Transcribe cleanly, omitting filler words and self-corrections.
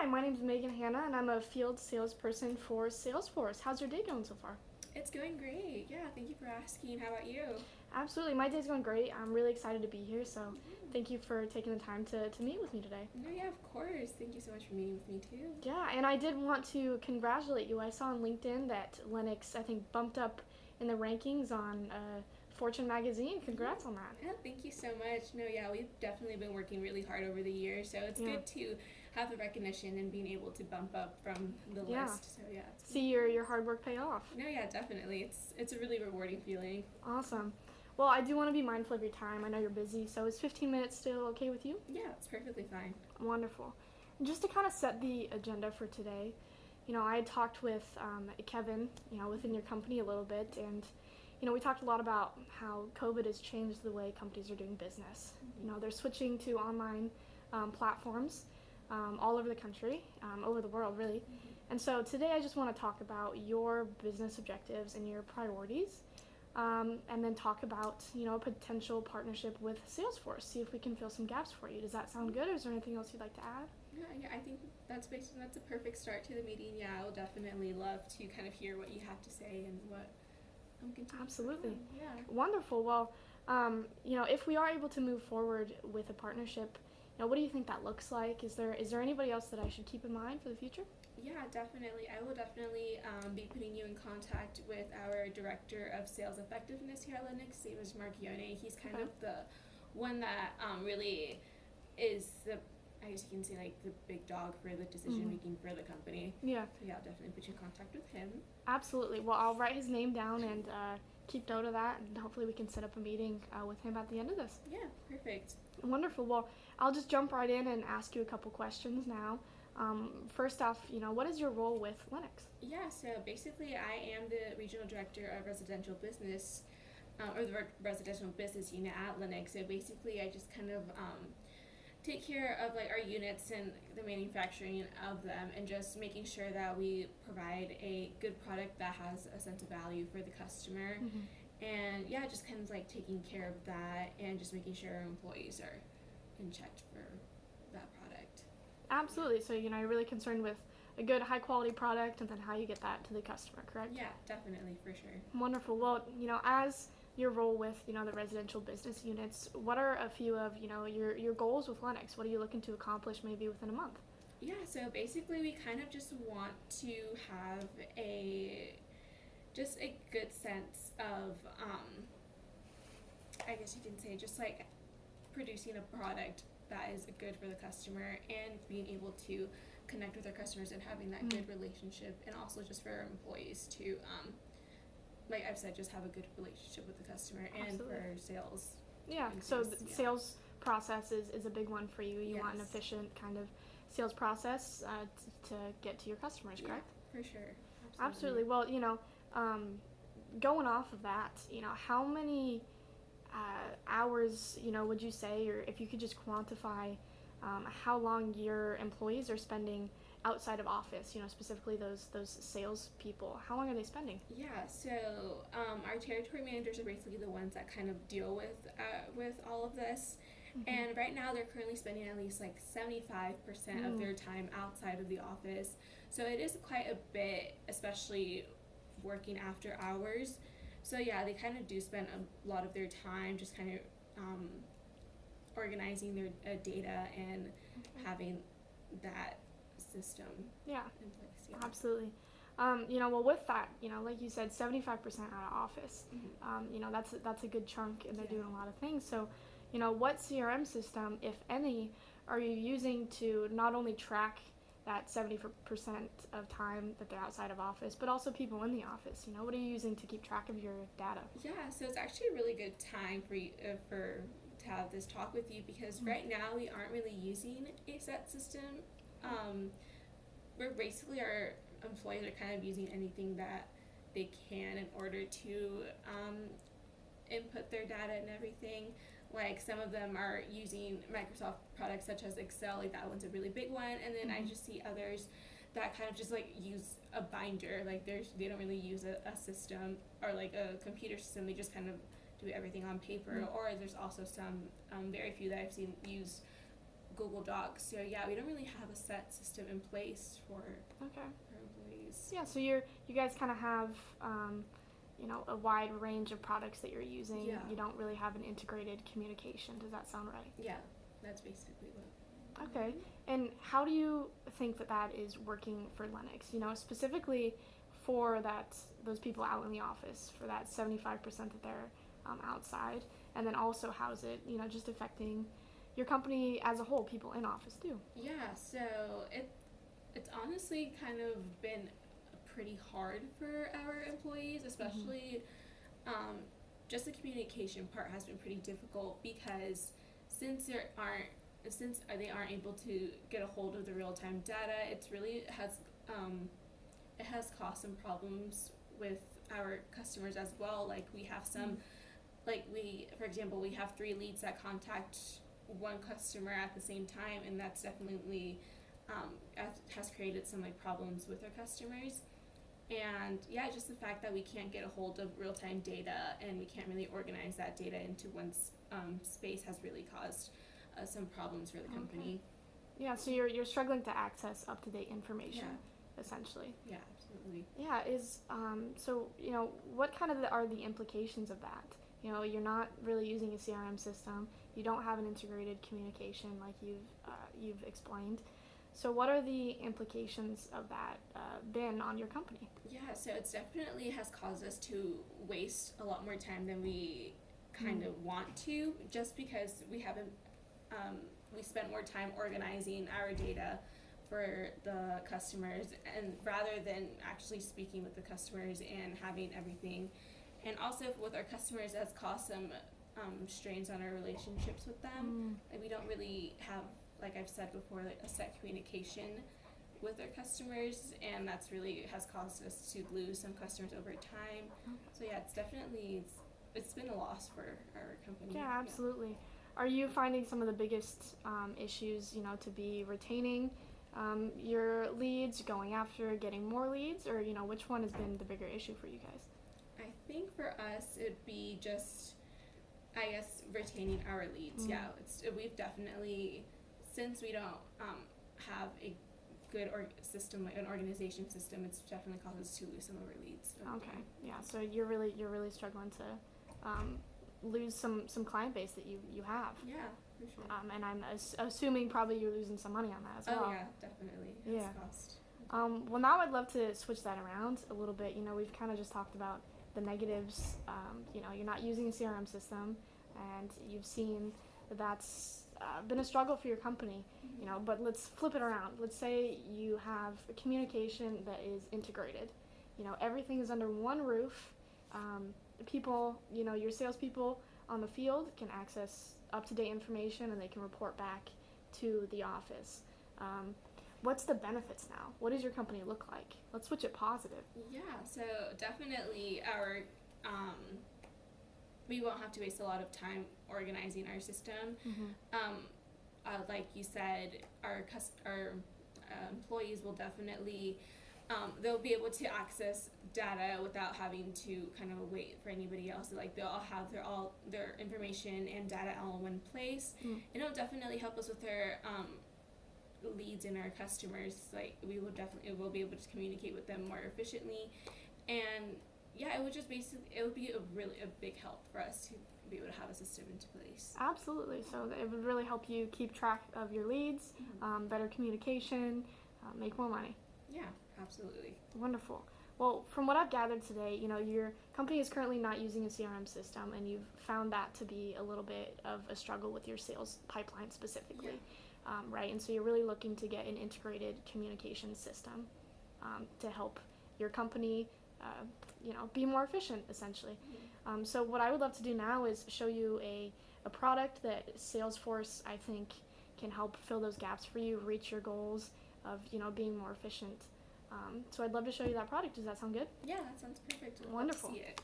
Hi, my name is Megan Hanna, and I'm a field salesperson for Salesforce. How's your day going so far? It's going great. Yeah, thank you for asking. How about you? Absolutely, my day's going great. I'm really excited to be here, so Yeah. thank you for taking the time to meet with me today. No, yeah, of course. Thank you so much for meeting with me too. Yeah, and I did want to congratulate you. I saw on LinkedIn that Linux, I think, bumped up in the rankings on Fortune magazine. Yeah. Congrats on that. Yeah, thank you so much. No, yeah, we've definitely been working really hard over the years, so it's Yeah, good to have the recognition and being able to bump up from the yeah. list. So yeah, it's been See your hard work pay off. no, yeah, definitely. It's a really rewarding feeling. Awesome. Well, I do want to be mindful of your time. I know you're busy, so is 15 minutes still okay with you? Yeah, it's perfectly fine. Wonderful. Just to kind of set the agenda for today, I had talked with Kevin, within your company a little bit, and we talked a lot about how COVID has changed the way companies are doing business. They're switching to online platforms all over the country, over the world, really. And so today I just want to talk about your business objectives and your priorities, and then talk about a potential partnership with Salesforce. See if we can fill some gaps for you. Does that sound good, or is there anything else you'd like to add? Yeah, yeah, I think that's a perfect start to the meeting. Yeah, I will definitely love to kind of hear what you have to say and what continues to Absolutely. come. Yeah. Wonderful. Well, if we are able to move forward with a partnership, what do you think that looks like? Is there anybody else that I should keep in mind for the future? Yeah, definitely. I will definitely be putting you in contact with our director of sales effectiveness here at Linux. His name is Mark Yone. He's kind Okay. of the one that really is the, I guess you can say, like the big dog for the decision Mm-hmm. making for the company. Yeah, So yeah, I'll definitely put you in contact with him. absolutely. Well, I'll write his name down and keep note of that, and hopefully we can set up a meeting with him at the end of this. Yeah, perfect. Wonderful. Well, I'll just jump right in and ask you a couple questions now. First off, what is your role with Linux? Yeah, so basically, I am the regional director of residential business, or the residential business unit at Linux. So basically, I just kind of take care of like our units and the manufacturing of them, and just making sure that we provide a good product that has a sense of value for the customer. Mm-hmm. And yeah, just kind of like taking care of that and just making sure our employees are in check for that product. Absolutely. So, you're really concerned with a good, high quality product and then how you get that to the customer, correct? Yeah, definitely, for sure. Wonderful. Well, as your role with, the residential business units, what are a few of, your goals with Linux? What are you looking to accomplish maybe within a month? Yeah, so basically we kind of just want to have just a good sense of, I guess you can say, just like producing a product that is good for the customer and being able to connect with our customers and having that Mm-hmm. good relationship, and also just for our employees to, like I've said, just have a good relationship with the customer and Absolutely. for sales. Yeah. So Increase, the yeah. sales process is a big one for you. You want an Yes. efficient kind of sales process to get to your customers, Yeah, correct? for sure. Absolutely. Well, um, going off of that, how many hours, would you say, or if you could just quantify how long your employees are spending outside of office, specifically those sales people, how long are they spending? Yeah, so our territory managers are basically the ones that kind of deal with all of this. Mm-hmm. And right now, they're currently spending at least like 75% of their time outside of the office. So it is quite a bit, especially working after hours. So yeah, they kind of do spend a lot of their time just kind of organizing their data and Okay. having that system Yeah, in place. Yeah. absolutely. Well, with that, like you said, 75% out of office. Mm-hmm. That's a good chunk, and they're Yeah. doing a lot of things. So, what CRM system, if any, are you using to not only track that 70% of time that they're outside of office, but also people in the office? What are you using to keep track of your data? Yeah, so it's actually a really good time for you, for to have this talk with you, because Mm-hmm. right now we aren't really using a set system. Um, we're basically, our employees are kind of using anything that they can in order to input their data and everything. Like some of them are using Microsoft products such as Excel, like that one's a really big one, and then I Mm-hmm. just see others that kind of just like use a binder, like they don't really use a system or like a computer system. They just kind of do everything on paper. Mm-hmm. Or there's also some very few that I've seen use Google Docs. So yeah, we don't really have a set system in place for Okay. our employees. Yeah, so you guys kind of have, a wide range of products that you're using. Yeah. You don't really have an integrated communication. Does that sound right? Yeah, that's basically what. Okay. And how do you think that is working for Linux? Specifically for those people out in the office, for that 75% that they're outside, and then also how's it, just affecting your company as a whole, people in office too? Yeah, so it's honestly kind of been pretty hard for our employees, especially just the communication part has been pretty difficult because since they aren't able to get a hold of the real-time data, it has caused some problems with our customers as well. Like we have some, for example, we have 3 leads that contact one customer at the same time, and that's definitely has created some problems with our customers. And yeah, just the fact that we can't get a hold of real-time data and we can't really organize that data into one space has really caused some problems for the company. Yeah, so you're struggling to access up-to-date information, essentially. Yeah, absolutely. Yeah, so what kind of are the implications of that? You're not really using a CRM system. You don't have an integrated communication like you've explained. So what are the implications of that been on your company? Yeah, so it's definitely has caused us to waste a lot more time than we kind of want to, just because we haven't we spent more time organizing our data for the customers, and rather than actually speaking with the customers and having everything. And also with our customers, that's caused some strains on our relationships with them. Like we don't really have, like I've said before, like a set communication with our customers, and that's really has caused us to lose some customers over time. So yeah, it's been a loss for our company. Yeah, absolutely. Are you finding some of the biggest issues, to be retaining your leads, going after getting more leads, or which one has been the bigger issue for you guys? I think for us it'd be just, I guess, retaining our leads. Yeah, we've definitely, since we don't have a good system, like an organization system, it's definitely caused us to lose some of our leads. Okay, yeah. So you're really struggling to lose some client base that you have. Yeah, for sure. And I'm assuming probably you're losing some money on that as well. Oh yeah, definitely. Yeah. Cost. Well, now I'd love to switch that around a little bit. We've kind of just talked about the negatives. You're not using a CRM system, and you've seen that's been a struggle for your company. But let's flip it around. Let's say you have a communication that is integrated. Everything is under one roof. People, your salespeople on the field can access up-to-date information, and they can report back to the office. What's the benefits now? What does your company look like? Let's switch it positive. Yeah, so definitely we won't have to waste a lot of time organizing our system. Like you said, our employees will definitely they'll be able to access data without having to kind of wait for anybody else. Like they'll all have their information and data all in one place. And it'll definitely help us with their leads and our customers. Like we'll be able to communicate with them more efficiently, and yeah, it would be a big help for us to be able to have a system into place. Absolutely. So it would really help you keep track of your leads, better communication, make more money. Yeah, absolutely. Wonderful. Well, from what I've gathered today, your company is currently not using a CRM system, and you've found that to be a little bit of a struggle with your sales pipeline specifically, right? And so you're really looking to get an integrated communication system to help your company, be more efficient, essentially. So what I would love to do now is show you a product that Salesforce, I think, can help fill those gaps for you, reach your goals of, being more efficient. So I'd love to show you that product. Does that sound good? Yeah, that sounds perfect. Wonderful. Love to see it.